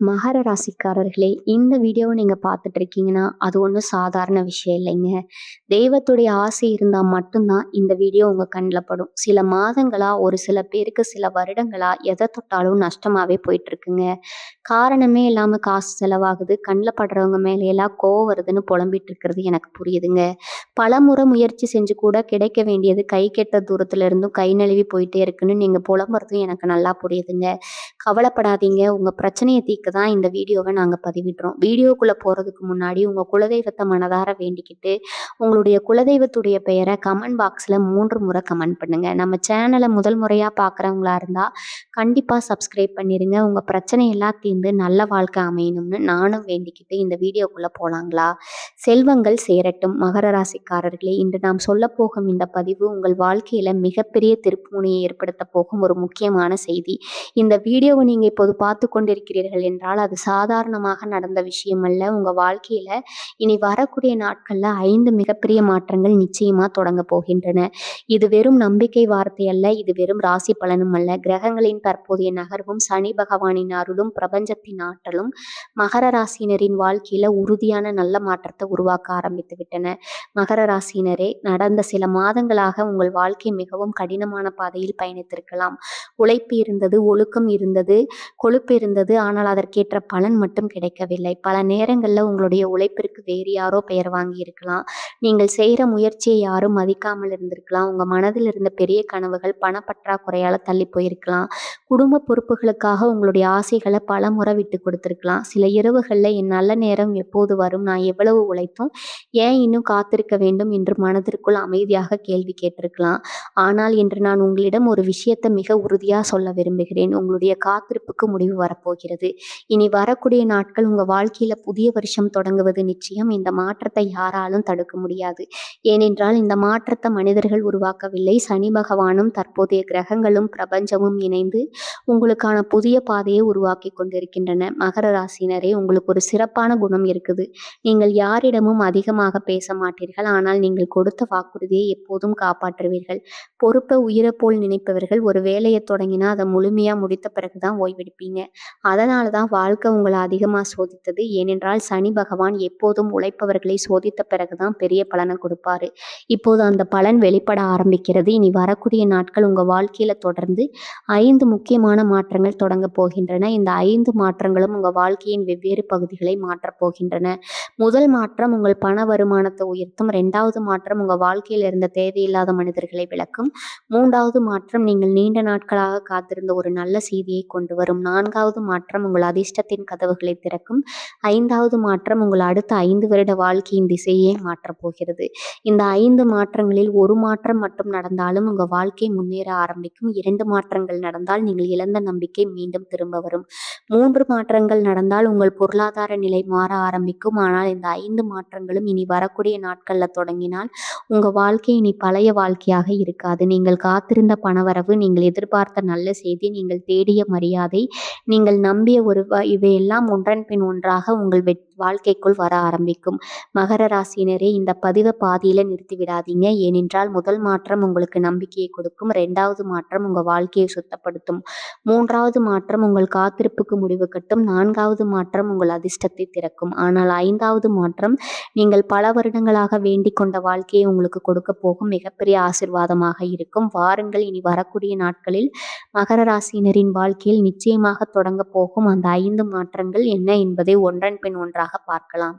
மகர ராசிக்காரர்களே, இந்த வீடியோவை நீங்க பார்த்துட்டு இருக்கீங்கன்னா, அது ஒண்ணும் சாதாரண விஷயம் இல்லைங்க. தெய்வத்துடைய ஆசை இருந்தா மட்டும் தான் இந்த வீடியோ உங்க கண்ல படும். சில மாதங்களா, ஒரு சில பேருக்கு சில வருடங்களா எத தொட்டாலும் நஷ்டமாவே போயிட்டு இருக்குங்க. காரணமே இல்லாம காசு செலவாகுது, கண்ல படுறவங்க மேலையெல்லாம் கோவம் வருதுன்னு புலம்பிட்டு இருக்கிறது எனக்கு புரியுதுங்க. பலமுறை முயற்சி செஞ்சு கூட கிடைக்க வேண்டியது கை கெட்ட தூரத்துல இருந்தும் கை நழுவி போயிட்டே இருக்குன்னு நீங்க புலம்புறதும் எனக்கு நல்லா புரியுதுங்க. கவலைப்படாதீங்க. உங்க பிரச்சனைய தீர்க்க தான் இந்த வீடியோவ நாங்க பதிவிடுறோம். வீடியோக்குள்ள போறதுக்கு முன்னாடி உங்க குலதெய்வத்த மனதார வேண்டிக்கிட்டு, உங்களுடைய குலதெய்வத்துடைய பெயர கமெண்ட் பாக்ஸ்ல 3 முறை கமெண்ட் பண்ணுங்க. நம்ம சேனல முதல் முறையா பார்க்குறவங்களா இருந்தா, கண்டிப்பா சப்ஸ்கிரைப் பண்ணிருங்க. உங்க பிரச்சனை எல்லாம் தீர்ந்து நல்ல வாழ்க்கை அமையணும்னு நானும் வேண்டிக்கிட்டு இந்த வீடியோக்குள்ள போலாங்களா? செல்வங்கள் சேரட்டும். மகர ராசிக்காரர்களே, இன்று நாம் சொல்லப்போகும் இந்த பதிவு உங்கள் வாழ்க்கையில மிகப்பெரிய திருப்புமுனையை ஏற்படுத்தப் போகும் ஒரு முக்கியமான செய்தி. இந்த வீடியோவை நீங்க இப்போது பார்த்து கொண்டிருக்கிறீர்கள் என்றால் அது சாதாரணமாக நடந்த விஷயம் அல்ல. உங்க வாழ்க்கையில இனி வரக்கூடிய நாட்கள்ல 5 மிகப்பெரிய மாற்றங்கள் நிச்சயமா தொடங்க போகின்றன. இது வெறும் நம்பிக்கை வார்த்தை அல்ல, இது வெறும் ராசி பலனும் அல்ல. கிரகங்களின் தற்போதைய நகர்வும், சனி பகவானின் அருளும், பிரபஞ்சத்தின் ஆற்றலும் மகர ராசியினரின் வாழ்க்கையில உறுதியான நல்ல மாற்றத்தை உருவாக்க ஆரம்பித்து விட்டன. மகர ராசியினரே, நடந்த சில மாதங்களாக உங்கள் வாழ்க்கை மிகவும் கடினமான பாதையில் பயணித்திருக்கலாம். உழைப்பு இருந்தது, ஒழுக்கம் இருந்தது, கொழுப்பு இருந்தது. ஆனால் அதற்கேற்ற பலன் மட்டும் கிடைக்கவில்லை. பல நேரங்கள்ல உங்களுடைய உழைப்பிற்கு வேறு யாரோ பெயர் வாங்கி இருக்கலாம். நீங்கள் செய்கிற முயற்சியை யாரும் மதிக்காமல் இருந்திருக்கலாம். உங்க மனதில் இருந்த பெரிய கனவுகள் பணப்பற்றாக்குறையால தள்ளி போயிருக்கலாம். குடும்ப பொறுப்புகளுக்காக உங்களுடைய ஆசைகளை பல முறை விட்டு கொடுத்திருக்கலாம். சில இரவுகள்ல என் நல்ல நேரம் எப்போது வரும், நான் எவ்வளவு உழைத்தும் ஏன் இன்னும் காத்திருக்க வேண்டும் என்று மனதிற்குள் அமைதியாக கேள்வி கேட்டிருக்கலாம். ஆனால் இன்று நான் உங்களிடம் ஒரு விஷயத்தை மிக உறுதியா சொல்ல விரும்புகிறேன். உங்களுடைய காத்திருப்புக்கு முடிவு வரப்போகிறது. இனி வரக்கூடிய நாட்கள் உங்க வாழ்க்கையில புதிய வருஷம் தொடங்குவது நிச்சயம். இந்த மாற்றத்தை யாராலும் தடுக்க முடியாது. ஏனென்றால் இந்த மாற்றத்தை மனிதர்கள் உருவாக்கவில்லை. சனி பகவானும் தற்போதைய கிரகங்களும் பிரபஞ்சமும் இணைந்து உங்களுக்கான புதிய பாதையை உருவாக்கி கொண்டிருக்கின்றன. மகர ராசினரே, உங்களுக்கு ஒரு சிறப்பான குணம் இருக்குது. நீங்கள் யாரிடமும் அதிகமாக பேச மாட்டீர்கள். ஆனால் நீங்கள் கொடுத்த வாக்குறுதியை எப்போதும் காப்பாற்றுவீர்கள். பொறுப்பை உயிரை போல் நினைப்பவர்கள் ஒரு வேலையை தொடங்கினா அதை முழுமையா முடித்த பிறகுதான் ஓய்வெடுப்பீங்க. அதனால தான் வாழ்க்கை உங்களை அதிகமாக சோதித்தது. ஏனென்றால் சனி பகவான் எப்போதும் உழைப்பவர்களை சோதித்த பிறகுதான் பெரிய பலனை கொடுப்பாரு. இப்போது அந்த பலன் வெளிப்பட ஆரம்பிக்கிறது. இனி வரக்கூடிய நாட்கள் உங்க வாழ்க்கையில தொடர்ந்து 5 முக்கியமான மாற்றங்கள் தொடங்க போகின்றன. இந்த 5 மாற்றங்களும் உங்க வாழ்க்கையின் வெவ்வேறு பகுதிகளை மாற்றப் போகின்றன. முதல் மாற்றம் உங்கள் பண வருமானத்தை உயர்த்தும். 2வது மாற்றம் உங்க வாழ்க்கையில் இருந்த தேவையில்லாத மனிதர்களை விலக்கும். 3வது மாற்றம் நீங்கள் நீண்ட நாட்களாக காத்திருந்த ஒரு நல்ல செய்தியை கொண்டு வரும். 4வது மாற்றம் உங்கள் அதிர்ஷ்டத்தின் கதவுகளை திறக்கும். 5வது மாற்றம் உங்கள் அடுத்த 5 வருட வாழ்க்கையின் திசையே மாற்றப் போகிறது. இந்த 5 மாற்றங்களில் ஒரு மாற்றம் மட்டும் நடந்தாலும் உங்க வாழ்க்கை முன்னேற ஆரம்பிக்கும். 2 மாற்றங்கள் நடந்தால் நீங்கள் இழந்த நம்பிக்கை மீண்டும் திரும்ப வரும். 3 மாற்றங்கள் நடந்தால் உங்கள் பொருளாதார நிலை மாற ஆரம்பிக்கும். ஆனால் இந்த 5 மாற்றங்களும் இனி வரக்கூடிய நாட்கள்ல தொடங்கினால் உங்க வாழ்க்கை இனி பழைய வாழ்க்கையாக இருக்காது. நீங்கள் காத்திருந்த பணவரவு, நீங்கள் எதிர்பார்த்த நல்ல செய்தி, நீங்கள் தேடிய மரியாதை, நீங்கள் நம்பிய ஒரு இவையெல்லாம் ஒன்றன் பின் ஒன்றாக உங்கள் வாழ்க்கைக்குள் வர ஆரம்பிக்கும். மகர ராசியினரே, இந்த பதிவை பாதியில நிறுத்தி விடாதீங்க. ஏனென்றால் முதல் மாற்றம் உங்களுக்கு நம்பிக்கையை கொடுக்கும். 2வது மாற்றம் உங்க வாழ்க்கையை சுத்தப்படுத்தும். 3வது மாற்றம் உங்கள் காத்திருப்புக்கு முடிவு கட்டும். 4வது மாற்றம் உங்கள் அதிர்ஷ்டத்தை திறக்கும். ஆனால் 5வது மாற்றம் நீங்கள் பல வருடங்களாக வேண்டிக் கொண்ட வாழ்க்கையை உங்களுக்கு கொடுக்க போகும் மிகப்பெரிய ஆசீர்வாதமாக இருக்கும். வாருங்கள், இனி வரக்கூடிய நாட்களில் மகர ராசியினரின் வாழ்க்கையில் நிச்சயமாக தொடங்க போகும் அந்த 5 மாற்றங்கள் என்ன என்பதை ஒன்றன் பின் ஒன்றாக பார்க்கலாம்.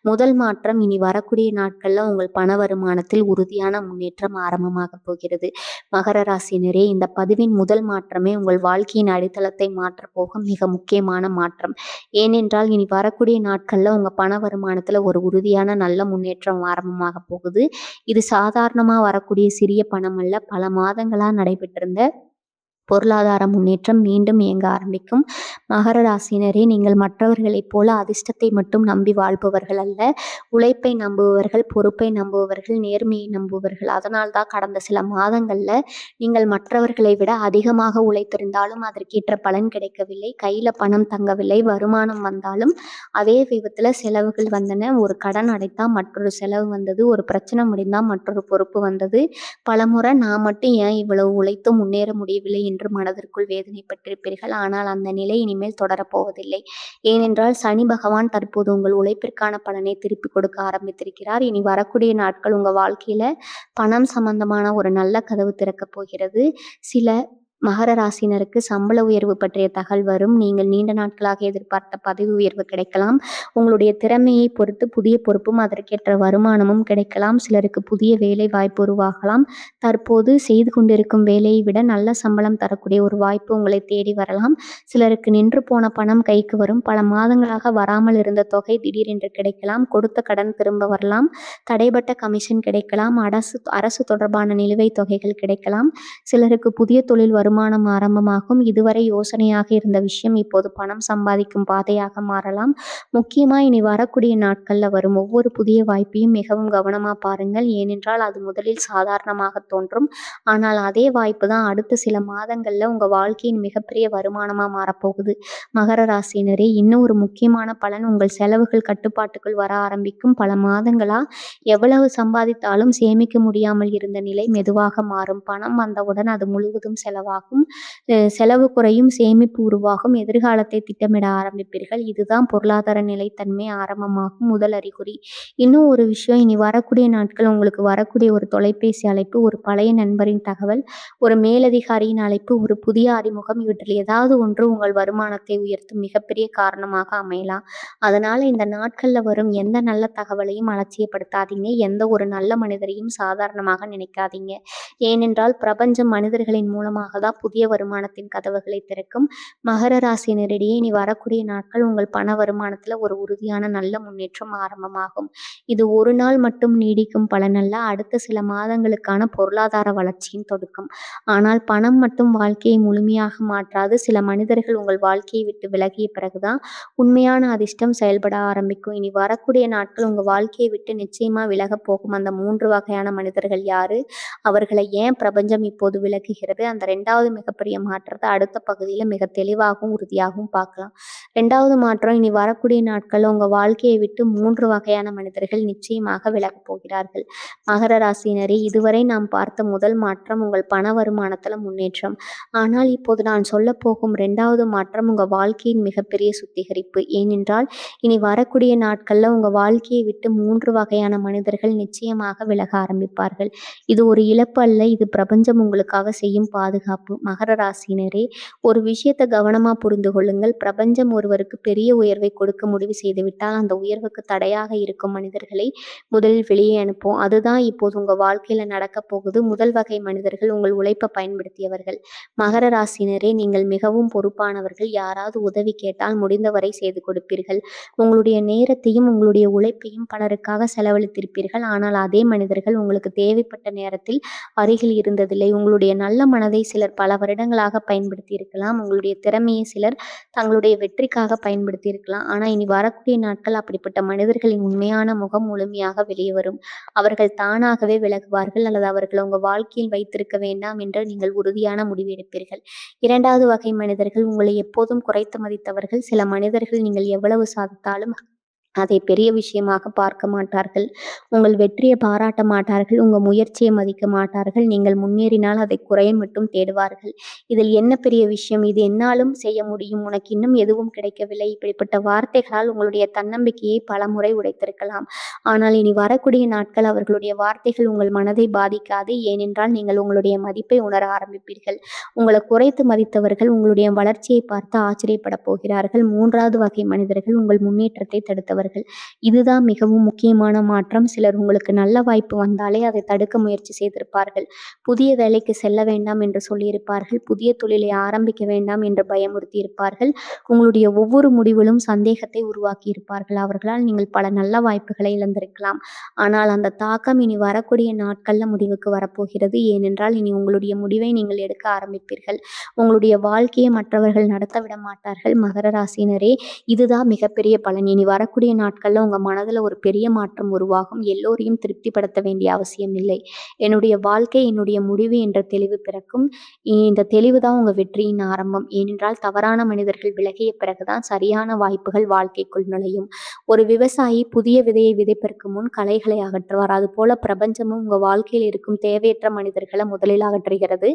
முதல் மாற்றம், இனி வரக்கூடிய நாட்கள்ல உங்கள் பண வருமானத்தில் உறுதியான முன்னேற்றம் ஆரம்பமாக போகிறது. மகர ராசியினரே, இந்த பதிவின் முதல் மாற்றமே உங்கள் வாழ்க்கையின் அடித்தளத்தை மாற்றப் போகும் மிக முக்கியமான மாற்றம். ஏனென்றால் இனி வரக்கூடிய நாட்கள்ல உங்க பண வருமானத்துல ஒரு உறுதியான நல்ல முன்னேற்றம் ஆரம்பமாக போகுது. இது சாதாரணமா வரக்கூடிய சிறிய பணம் அல்ல. பல மாதங்களா நடைபெற்றிருந்த பொருளாதார முன்னேற்றம் மீண்டும் இயங்க ஆரம்பிக்கும். மகர ராசியினரே, நீங்கள் மற்றவர்களைப் போல அதிர்ஷ்டத்தை மட்டும் நம்பி வாழ்பவர்கள் அல்ல. உழைப்பை நம்புபவர்கள், பொறுப்பை நம்புபவர்கள், நேர்மையை நம்புபவர்கள். அதனால்தான் கடந்த சில மாதங்கள்ல நீங்கள் மற்றவர்களை விட அதிகமாக உழைத்திருந்தாலும் அதற்கேற்ற பலன் கிடைக்கவில்லை. கையில பணம் தங்கவில்லை. வருமானம் வந்தாலும் அதே விதத்துல செலவுகள் வந்தன. ஒரு கடன் அடைத்தா மற்றொரு செலவு வந்தது. ஒரு பிரச்சனை முடிந்தா மற்றொரு பொறுப்பு வந்தது. பலமுறை நான் மட்டும் ஏன் இவ்வளவு உழைத்தும் முன்னேற முடியவில்லை என்று என்று மனதிற்குள் வேதனைப்பட்டிருப்பீர்கள். ஆனால் அந்த நிலை இனிமேல் தொடரப்போவதில்லை. ஏனென்றால் சனி பகவான் தற்போது உங்கள் உழைப்பிற்கான பலனை திருப்பிக் கொடுக்க ஆரம்பித்திருக்கிறார். இனி வரக்கூடிய நாட்கள் உங்க வாழ்க்கையில பணம் சம்பந்தமான ஒரு நல்ல கதவு திறக்கப் போகிறது. சில மகர ராசினருக்கு சம்பள உயர்வு பற்றிய தகவல் வரும். நீங்கள் நீண்ட நாட்களாக எதிர்பார்த்த பதவி உயர்வு கிடைக்கலாம். உங்களுடைய திறமையை பொறுத்து புதிய பொறுப்பும் அதற்கேற்ற வருமானமும் கிடைக்கலாம். சிலருக்கு புதிய வேலை வாய்ப்பு உருவாகலாம். தற்போது செய்து கொண்டிருக்கும் வேலையை விட நல்ல சம்பளம் தரக்கூடிய ஒரு வாய்ப்பு உங்களை தேடி வரலாம். சிலருக்கு நின்று போன பணம் கைக்கு வரும். பல மாதங்களாக வராமல் இருந்த தொகை திடீரென்று கிடைக்கலாம். கொடுத்த கடன் திரும்ப வரலாம். தடைபட்ட கமிஷன் கிடைக்கலாம். அரசு தொடர்பான நிலுவைத் தொகைகள் கிடைக்கலாம். சிலருக்கு புதிய தொழில் வருமானம் ஆரம்பமாகும். இதுவரை யோசனையாக இருந்த விஷயம் இப்போது பணம் சம்பாதிக்கும் பாதையாக மாறலாம். முக்கியமா இனி வரக்கூடிய நாட்கள்ல வரும் ஒவ்வொரு புதிய வாய்ப்பையும் மிகவும் கவனமா பாருங்கள். ஏனென்றால் அது முதலில் சாதாரணமாக தோன்றும். ஆனால் அதே வாய்ப்பு தான் அடுத்த சில மாதங்கள்ல உங்க வாழ்க்கையின் மிகப்பெரிய வருமானமா மாறப்போகுது. மகர ராசினரே, இன்னும் ஒரு முக்கியமான பலன், உங்கள் செலவுகள் கட்டுப்பாட்டுக்குள் வர ஆரம்பிக்கும். பல மாதங்களா எவ்வளவு சம்பாதித்தாலும் சேமிக்க முடியாமல் இருந்த நிலை மெதுவாக மாறும். பணம் வந்தவுடன் அது முழுவதும் செலவாகும். செலவு குறையும், சேமிப்பு உருவாகும். எதிர்காலத்தை திட்டமிட ஆரம்பிப்பீர்கள். இதுதான் பொருளாதார நிலைத்தன்மை ஆரம்பமாகும் முதல் அறிகுறி. இன்னும் ஒரு விஷயம், இனி வரக்கூடிய நாட்கள் உங்களுக்கு வரக்கூடிய ஒரு தொலைபேசி அழைப்பு, ஒரு பழைய நண்பரின் தகவல், ஒரு மேலதிகாரியின் அழைப்பு, ஒரு புதிய அறிமுகம், இவற்றில் ஏதாவது ஒன்று உங்கள் வருமானத்தை உயர்த்தும் மிகப்பெரிய காரணமாக அமையலாம். அதனால இந்த நாட்கள்ல வரும் எந்த நல்ல தகவலையும் அலட்சியப்படுத்தாதீங்க. எந்த ஒரு நல்ல மனிதரையும் சாதாரணமாக நினைக்காதீங்க. ஏனென்றால் பிரபஞ்சம் மனிதர்களின் மூலமாக தான் புதிய வருமானத்தின் கதவுகளை திறக்கும். மகர ராசினரிடையே இனி வரக்கூடிய நாட்கள் உங்கள் பண வருமானத்துல ஒரு உறுதியான நல்ல முன்னேற்றம் ஆரம்பமாகும். இது ஒரு நாள் மட்டும் நீடிக்கும் பலனல்ல, அடுத்த சில மாதங்களுக்கான பொருளாதார வளர்ச்சியின் தொடக்கம். ஆனால் பணம் மட்டும் வாழ்க்கையை முழுமையாக மாற்றாது. சில மனிதர்கள் உங்கள் வாழ்க்கையை விட்டு விலகிய பிறகுதான் உண்மையான அதிர்ஷ்டம் செயல்பட ஆரம்பிக்கும். இனி வரக்கூடிய நாட்கள் உங்க வாழ்க்கையை விட்டு நிச்சயமா விலகப் போகும் அந்த 3 வகையான மனிதர்கள் யாரு? அவர்களை ஏன் பிரபஞ்சம் இப்போது விலக்குகிறது? அந்த 2வது மிகப்பெரிய மாற்றத்தை அடுத்த பகுதியில மிக தெளிவாகவும் உறுதியாகவும் பார்க்கலாம். 2வது மாற்றம், இனி வரக்கூடிய நாட்கள்ல உங்க வாழ்க்கையை விட்டு 3 வகையான மனிதர்கள் நிச்சயமாக விலகப் போகிறார்கள். மகர ராசினரே, இதுவரை நாம் பார்த்த முதல் மாற்றம் உங்கள் பண வருமானத்துல முன்னேற்றம். ஆனால் இப்போது நான் சொல்ல போகும் 2வது மாற்றம் உங்க வாழ்க்கையின் மிகப்பெரிய சுத்திகரிப்பு. ஏனென்றால் இனி வரக்கூடிய நாட்கள்ல உங்க வாழ்க்கையை விட்டு 3 வகையான மனிதர்கள் நிச்சயமாக விலக ஆரம்பிப்பார்கள். இது ஒரு இழப்பு அல்ல, இது பிரபஞ்சம் உங்களுக்காக செய்யும் பாதுகாப்பு. மகர ராசினரே, ஒரு விஷயத்தை கவனமா புரிந்து கொள்ளுங்கள். பிரபஞ்சம் ஒருவருக்கு பெரிய உயர்வை கொடுக்க முடிவு செய்துவிட்டால் அந்த உயர்வுக்கு தடையாக இருக்கும் மனிதர்களை முதலில் வெளியே அனுப்பும். அதுதான் இப்போது உங்க வாழ்க்கையில நடக்க போகுது. முதல் வகை மனிதர்கள் உங்கள் உழைப்பை பயன்படுத்தியவர்கள். மகர ராசினரே, நீங்கள் மிகவும் பொறுப்பானவர்கள். யாராவது உதவி கேட்டால் முடிந்தவரை செய்து கொடுப்பீர்கள். உங்களுடைய நேரத்தையும் உங்களுடைய உழைப்பையும் பலருக்காக செலவழித்திருப்பீர்கள். ஆனால் அதே மனிதர்கள் உங்களுக்கு தேவைப்பட்ட நேரத்தில் அருகில் இருந்ததில்லை. உங்களுடைய நல்ல மனதை சிலர் பல வருடங்களாக பயன்படுத்தி இருக்கலாம். உங்களுடைய திறமையை சிலர் தங்களுடைய வெற்றிக்காக பயன்படுத்தி இருக்கலாம். ஆனா இனி வரக்கூடிய நாட்கள் அப்படிப்பட்ட மனிதர்களின் உண்மையான முகம் முழுமையாக வெளியே வரும். அவர்கள் தானாகவே விலகுவார்கள், அல்லது அவர்களை உங்க வாழ்க்கையில் வைத்திருக்க வேண்டாம் என்று நீங்கள் உறுதியான முடிவு எடுப்பீர்கள். 2வது வகை மனிதர்கள் உங்களை எப்போதும் குறைத்து மதித்தவர்கள். சில மனிதர்கள் நீங்கள் எவ்வளவு சாதித்தாலும் அதை பெரிய விஷயமாக பார்க்க மாட்டார்கள். உங்கள் வெற்றியை பாராட்ட மாட்டார்கள். உங்க முயற்சியை மதிக்க மாட்டார்கள். நீங்கள் முன்னேறினால் அதை குறைய மட்டும் தேடுவார்கள். இதில் என்ன பெரிய விஷயம்? இது என்னாலும் செய்ய முடியும், உனக்கு இன்னும் எதுவும் கிடைக்கவில்லை, இப்படிப்பட்ட வார்த்தைகளால் உங்களுடைய தன்னம்பிக்கையை பல முறை உடைத்திருக்கலாம். ஆனால் இனி வரக்கூடிய நாட்கள் அவர்களுடைய வார்த்தைகள் உங்கள் மனதை பாதிக்காது. ஏனென்றால் நீங்கள் உங்களுடைய மதிப்பை உணர ஆரம்பிப்பீர்கள். உங்களை குறைத்து மதித்தவர்கள் உங்களுடைய வளர்ச்சியை பார்த்து ஆச்சரியப்பட போகிறார்கள். 3வது வகை மனிதர்கள் உங்கள் முன்னேற்றத்தை தடுத்தவர்கள். இதுதான் மிகவும் முக்கியமான மாற்றம். சிலர் உங்களுக்கு நல்ல வாய்ப்பு வந்தாலே அதை தடுக்க முயற்சி செய்திருப்பார்கள். புதிய வேலைக்கு செல்ல வேண்டாம் என்று சொல்லியிருப்பார்கள். புதிய தொழிலை ஆரம்பிக்க வேண்டாம் என்று பயமுறுத்தி இருப்பார்கள். உங்களுடைய ஒவ்வொரு முடிவிலும் சந்தேகத்தை உருவாக்கி இருப்பார்கள். அவர்களால் நீங்கள் பல நல்ல வாய்ப்புகளை இழந்திருக்கலாம். ஆனால் அந்த தாக்கம் இனி வரக்கூடிய நாட்கள்ல முடிவுக்கு வரப்போகிறது. ஏனென்றால் இனி உங்களுடைய முடிவை நீங்கள் எடுக்க ஆரம்பிப்பீர்கள். உங்களுடைய வாழ்க்கையை மற்றவர்கள் நடத்த விட மாட்டார்கள். மகர ராசினரே, இதுதான் மிகப்பெரிய பலன். இனி வரக்கூடிய வரக்கூடிய நாட்கள்ல உங்க மனதுல ஒரு பெரிய மாற்றம் உருவாகும். எல்லோரையும் திருப்திப்படுத்த வேண்டிய அவசியம் இல்லை. என்னுடைய வாழ்க்கை, என்னுடைய முடிவு என்ற தெளிவு பிறக்கும். இந்த தெளிவு தான் உங்க வெற்றியின் ஆரம்பம். ஏனென்றால் தவறான மனிதர்கள் விலகிய பிறகுதான் சரியான வாய்ப்புகள் வாழ்க்கைக்குள் நுழையும். ஒரு விவசாயி புதிய விதையை விதைப்பதற்கு முன் களைகளை அகற்றுவார். அதுபோல பிரபஞ்சமும் உங்க வாழ்க்கையில் இருக்கும் தேவையற்ற மனிதர்களை முதலில் அகற்றுகிறது.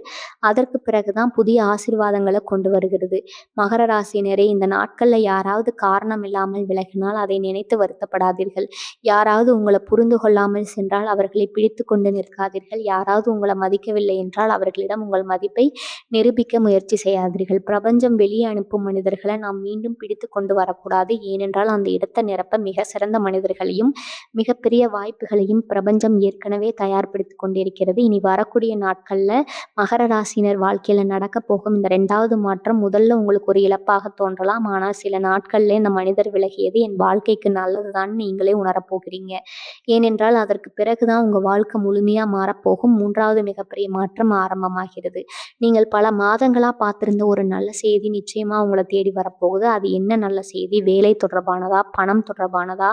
அதற்கு பிறகுதான் புதிய ஆசீர்வாதங்களை கொண்டு வருகிறது. மகர ராசியினரே, இந்த நாட்கள்ல யாராவது காரணம் இல்லாமல் விலகினால் அதை நினைத்து வருத்தப்படாதீர்கள். யாராவது உங்களை புரிந்து கொள்ளாமல் சென்றால் அவர்களை பிடித்து கொண்டு நிற்காதீர்கள். யாராவது உங்களை மதிக்கவில்லை என்றால் அவர்களிடம் உங்கள் மதிப்பை நிரூபிக்க முயற்சி செய்யாதீர்கள். பிரபஞ்சம் வெளியே அனுப்பும் மனிதர்களை நாம் மீண்டும் பிடித்து கொண்டு வரக்கூடாது. ஏனென்றால் அந்த இடத்தை நிரப்ப மிக சிறந்த மனிதர்களையும் மிகப்பெரிய வாய்ப்புகளையும் பிரபஞ்சம் ஏற்கனவே தயார்படுத்தி கொண்டிருக்கிறது. இனி வரக்கூடிய நாட்கள்ல மகர ராசினர் வாழ்க்கையில நடக்க போகும் இந்த 2வது மாற்றம் முதல்ல உங்களுக்கு ஒரு இழப்பாக தோன்றலாம். ஆனால் சில நாட்கள்ல இந்த மனிதர் விலகியது என் வாழ்க்கைக்கு நல்லதுதான் நீங்களே உணரப்போகிறீங்க. ஏனென்றால் அதற்கு பிறகுதான் உங்க வாழ்க்கை முழுமையா மாறப்போகும் 3வது மிகப்பெரிய மாற்றம் ஆரம்பமாகிறது. நீங்கள் பல மாதங்களா பார்த்திருந்த ஒரு நல்ல செய்தி நிச்சயமா உங்களை தேடி வரப்போகுது. அது என்ன நல்ல செய்தி? வேலை தொடர்பானதா, பணம் தொடர்பானதா,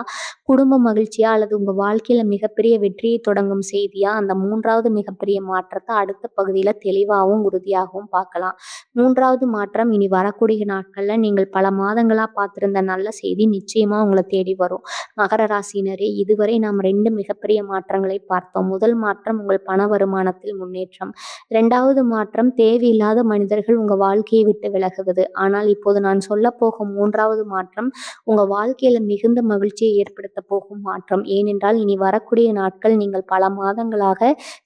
குடும்ப மகிழ்ச்சியா, அல்லது உங்க வாழ்க்கையில மிகப்பெரிய வெற்றியை தொடங்கும் செய்தியா? அந்த 3வது மிகப்பெரிய மாற்றத்தை அடுத்த பகுதியில தெளிவாகவும் உறுதியாகவும் பார்க்கலாம். 3வது மாற்றம் இனி வரக்கூடிய நாட்கள்ல நீங்கள் பல மாதங்களா பார்த்திருந்த நல்ல செய்தி நிச்சயமா உங்களை தேடி வரும். மகர ராசியினரே, இதுவரை நாம் 2 மிகப்பெரிய மாற்றங்களை பார்த்தோம். முதல் மாற்றம் உங்கள் பண வருமானத்தில் முன்னேற்றம். 2வது மாற்றம் தேவையில்லாத மனிதர்கள் உங்க வாழ்க்கையை விட்டு விலகுவது. ஆனால் இப்போது நான் சொல்ல போகும் 3வது மாற்றம் உங்க வாழ்க்கையில மிகுந்த மகிழ்ச்சியை ஏற்படுத்த போகும் மாற்றம். ஏனென்றால் இனி வரக்கூடிய நாட்கள் நீங்கள் பல மாதங்களாக,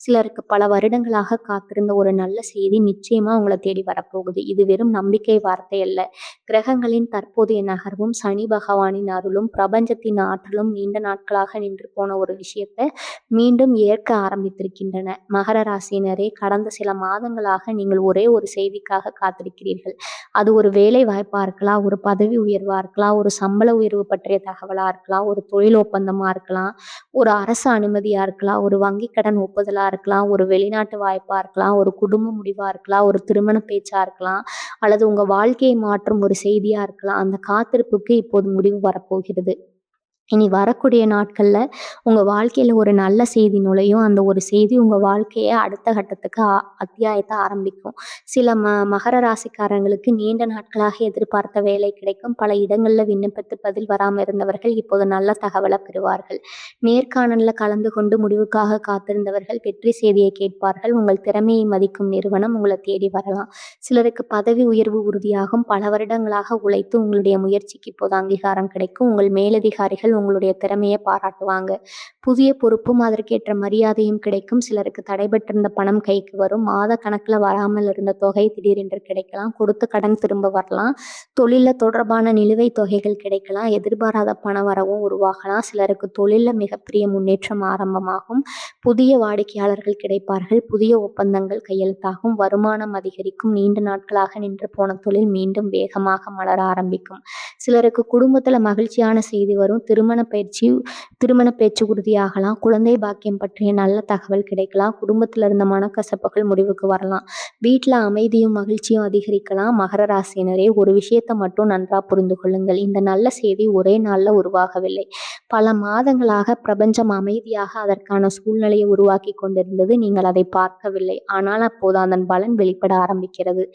சிலருக்கு பல வருடங்களாக காத்திருந்த ஒரு நல்ல செய்தி நிச்சயமா உங்களை தேடி வரப்போகுது. இது வெறும் நம்பிக்கை வார்த்தை அல்ல. கிரகங்களின் தற்போதைய நகர்வும், சனி பகவானின் அருளும், பிரபஞ்சத்தின் ஆற்றலும் நீண்ட நாட்களாக நின்று போன ஒரு விஷயத்தை மீண்டும் ஏற்க ஆரம்பித்திருக்கின்றன. மகர ராசியினரே, கடந்த சில மாதங்களாக நீங்கள் ஒரே ஒரு செய்திக்காக காத்திருக்கிறீர்கள். அது ஒரு வேலை வாய்ப்பா இருக்கலாம், ஒரு பதவி உயர்வா இருக்கலாம், ஒரு சம்பள உயர்வு பற்றிய தகவலா இருக்கலாம், ஒரு தொழில் ஒப்பந்தமா இருக்கலாம், ஒரு அரசு அனுமதியா இருக்கலாம், ஒரு வங்கி கடன் ஒப்புதலா இருக்கலாம், ஒரு வெளிநாட்டு வாய்ப்பா இருக்கலாம், ஒரு குடும்ப முடிவா இருக்கலாம், ஒரு திருமண பேச்சா இருக்கலாம், அல்லது உங்க வாழ்க்கையை மாற்றும் ஒரு செய்தியா இருக்கலாம். அந்த காத்திருப்புக்கு இப்போது முடிவு வரப்போகிறது. இனி வரக்கூடிய நாட்கள்ல உங்க வாழ்க்கையில ஒரு நல்ல செய்தி நுழையும். அந்த ஒரு செய்தி உங்க வாழ்க்கைய அடுத்த கட்டத்துக்கு அத்தியாயத்த ஆரம்பிக்கும். சில மகர ராசிக்காரங்களுக்கு நீண்ட நாட்களாக எதிர்பார்த்த வேலை கிடைக்கும். பல இடங்கள்ல விண்ணப்பித்து பதில் வராமல் இருந்தவர்கள் இப்போது நல்ல தகவலை பெறுவார்கள். நேர்காணல்ல கலந்து கொண்டு முடிவுக்காக காத்திருந்தவர்கள் வெற்றி செய்தியை கேட்பார்கள். உங்கள் திறமையை மதிக்கும் நிறுவனம் உங்களை தேடி வரலாம். சிலருக்கு பதவி உயர்வு உறுதியாகும். பல வருடங்களாக உழைத்து உங்களுடைய முயற்சிக்கு இப்போது அங்கீகாரம் கிடைக்கும். உங்கள் மேலதிகாரிகள் உங்களுடைய திறமையை பாராட்டுவாங்க. புதிய பொறுப்பும் அதற்கேற்ற மரியாதையும் கிடைக்கும். சிலருக்கு தடைபட்டிருந்த பணம் கைக்கு வரும். மாத கணக்குல வராமல் இருந்த தொகை திடீரென்று கிடைக்கலாம். கொடுத்த கடன் திரும்ப வரலாம். தொழில தொடர்பான நிலுவைத் தொகைகள் கிடைக்கலாம். எதிர்பாராத பண வரவும் உருவாகலாம். சிலருக்கு தொழில மிகப்பெரிய முன்னேற்றம் ஆரம்பமாகும். புதிய வாடிக்கையாளர்கள் கிடைப்பார்கள். புதிய ஒப்பந்தங்கள் கையெழுத்தாகும். வருமானம் அதிகரிக்கும். நீண்ட நாட்களாக நின்று போன தொழில் மீண்டும் வேகமாக மலர ஆரம்பிக்கும். சிலருக்கு குடும்பத்துல மகிழ்ச்சியான செய்தி வரும். திருமண பேச்சு உறுதியாகலாம். குழந்தை பாக்கியம் பற்றிய நல்ல தகவல் கிடைக்கலாம். குடும்பத்துல இருந்த மனக்கசப்புகள் முடிவுக்கு வரலாம். வீட்டுல அமைதியும் மகிழ்ச்சியும் அதிகரிக்கலாம். மகர ராசியினரே, ஒரு விஷயத்தை மட்டும் நன்றா புரிந்து கொள்ளுங்கள். இந்த நல்ல செய்தி ஒரே நாள்ல உருவாகவில்லை. பல மாதங்களாக பிரபஞ்சம் அமைதியாக அதற்கான சூழ்நிலையை உருவாக்கி கொண்டிருந்தது. நீங்கள் அதை பார்க்கவில்லை. ஆனால் அப்போது அதன் பலன் வெளிப்பட ஆரம்பிக்கிறது.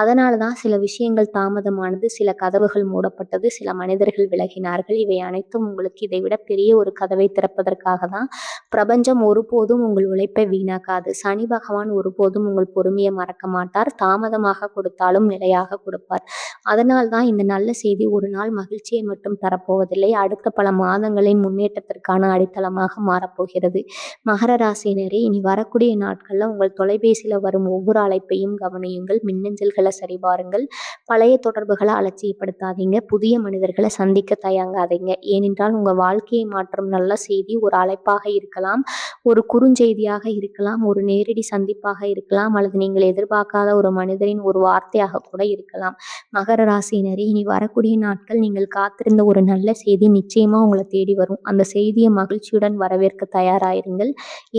அதனால்தான் சில விஷயங்கள் தாமதமானது, சில கதவுகள் மூடப்பட்டது, சில மனிதர்கள் விலகினார்கள். இவை அனைத்தும் உங்களுக்கு இதைவிட பெரிய ஒரு கதவை திறப்பதற்காக தான். பிரபஞ்சம் ஒருபோதும் உங்கள் உழைப்பை வீணாக்காது. சனி பகவான் ஒருபோதும் உங்கள் பொறுமையை மறக்க மாட்டார். தாமதமாக கொடுத்தாலும் நிலையாக கொடுப்பார். அதனால்தான் இந்த நல்ல செய்தி ஒரு நாள் மகிழ்ச்சியை மட்டும் தரப்போவதில்லை, அடுத்த பல மாதங்களின் முன்னேற்றத்திற்கான அடித்தளமாக மாறப்போகிறது. மகர ராசியினரே, இனி வரக்கூடிய நாட்கள்ல உங்கள் தொலைபேசியில வரும் ஒவ்வொரு அழைப்பையும் கவனியுங்கள். மின்னஞ்சல்களை சரிபாருங்கள். பழைய தொடர்புகளை அலட்சியப்படுத்தாதீங்க. புதிய மனிதர்களை சந்திக்க தயங்காதீங்க. ஏனென்றால் உங்க வாழ்க்கையை மாற்றும் நல்ல செய்தி ஒரு அழைப்பாக இருக்கலாம், ஒரு குறுஞ்செய்தியாக இருக்கலாம், ஒரு நேரடி சந்திப்பாக இருக்கலாம், அல்லது நீங்கள் எதிர்பார்க்காத ஒரு மனிதரின் ஒரு வார்த்தையாக கூட இருக்கலாம். மகர ராசியினரே, இனி வரக்கூடிய நாட்கள் நீங்கள் காத்திருந்த ஒரு நல்ல செய்தி நிச்சயமா உங்களை தேடி வரும். அந்த செய்தியை மகிழ்ச்சியுடன் வரவேற்க தயாராயிருங்கள்.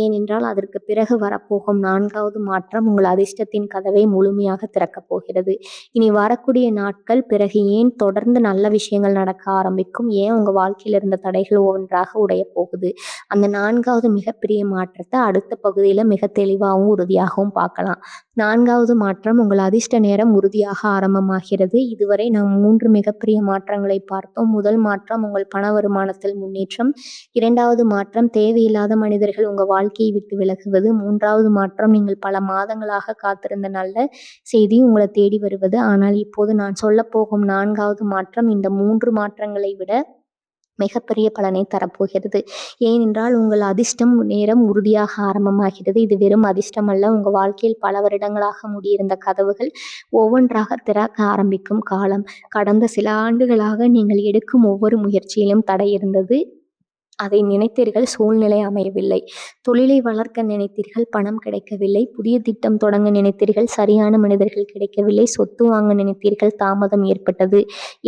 ஏனென்றால் அதற்கு பிறகு வரப்போகும் 4வது மாற்றம் உங்கள் அதிர்ஷ்டத்தின் கதவை முழுமையாக திறக்கப் போகிறது. இனி வரக்கூடிய நாட்கள் பிறகு ஏன் தொடர்ந்து நல்ல விஷயங்கள் நடக்க ஆரம்பிக்கும், ஏன் உங்க வாழ்க்கையில இருந்த தடைகள் ஒவ்வொன்றாக உடையப் போகுது. அந்த 4வது மிகப்பெரிய மாற்றத்த அடுத்த பகுதியில மிக தெளிவாகவும், உறுதியாகவும் பார்க்கலாம். 4வது மாற்றம் உங்கள் அதிர்ஷ்ட நேரம் உறுதியாக ஆரம்பமாகிறது. இதுவரை நாம் 3 மிகப்பெரிய மாற்றங்களை பார்த்தோம். முதல் மாற்றம் உங்கள் பண வருமானத்தில் முன்னேற்றம். 2வது மாற்றம் தேவையில்லாத மனிதர்கள் உங்க வாழ்க்கையை விட்டு விலகுவது. 3வது மாற்றம் நீங்கள் பல மாதங்களாக காத்திருந்த நல்ல செய்தி உங்களை தேடி வருவது. ஆனால் இப்போது நான் சொல்லப்போகும் 4வது மாற்றம் இந்த 3 மாற்றங்களை விட மிகப்பெரிய பலனை தரப்போகிறது. ஏனென்றால் உங்கள் அதிர்ஷ்டம் நேரம் உறுதியாக ஆரம்பமாகிறது. இது வெறும் அதிர்ஷ்டம் அல்ல, உங்க வாழ்க்கையில் பல வருடங்களாக மூடியிருந்த கதவுகள் ஒவ்வொன்றாக திறக்க ஆரம்பிக்கும் காலம். கடந்த சில ஆண்டுகளாக நீங்கள் எடுக்கும் ஒவ்வொரு முயற்சியிலும் தடை இருந்தது. அதை நினைத்தீர்கள், சூழ்நிலை அமையவில்லை. தொழிலை வளர்க்க நினைத்தீர்கள், பணம் கிடைக்கவில்லை. புதிய திட்டம் தொடங்க நினைத்தீர்கள், சரியான மனிதர்கள் கிடைக்கவில்லை. சொத்து வாங்க நினைத்தீர்கள், தாமதம் ஏற்பட்டது.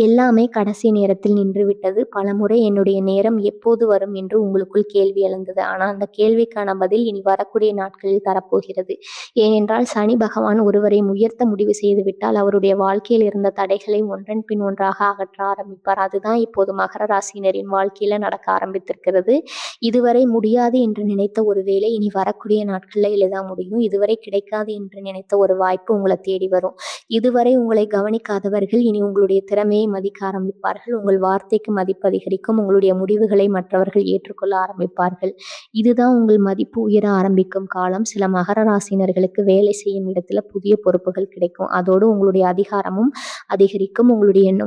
எல்லாமே கடைசி நேரத்தில் நின்றுவிட்டது. பலமுறை என்னுடைய நேரம் எப்போது வரும் என்று உங்களுக்குள் கேள்வி எழுந்தது. ஆனால் அந்த கேள்விக்கான பதில் இனி வரக்கூடிய நாட்களில் தரப்போகிறது. ஏனென்றால் சனி பகவான் ஒருவரை உயர்த்த முடிவு செய்துவிட்டால் அவருடைய வாழ்க்கையில் இருந்த தடைகளை ஒன்றன் பின் ஒன்றாக அகற்ற ஆரம்பிப்பார். அதுதான் இப்போது மகர ராசியினரின் வாழ்க்கையில நடக்க ஆரம்பித்திருக்கிறது. இதுவரை முடியாது என்று நினைத்த ஒரு வேலை இனி வரக்கூடிய நாட்கள்ல எளிதா முடியும். இதுவரை கிடைக்காது என்று நினைத்த ஒரு வாய்ப்பு உங்களை தேடி வரும். இதுவரை உங்களை கவனிக்காதவர்கள் இனி உங்களுடைய திறமையை மதிக்க ஆரம்பிப்பார்கள். உங்கள் வார்த்தைக்கு மதிப்பு அதிகரிக்கும். உங்களுடைய முடிவுகளை மற்றவர்கள் ஏற்றுக்கொள்ள ஆரம்பிப்பார்கள். இதுதான் உங்கள் மதிப்பு உயர ஆரம்பிக்கும் காலம். சில மகர ராசினர்களுக்கு வேலை செய்யும் இடத்துல புதிய பொறுப்புகள் கிடைக்கும். அதோடு உங்களுடைய அதிகாரமும் அதிகரிக்கும்.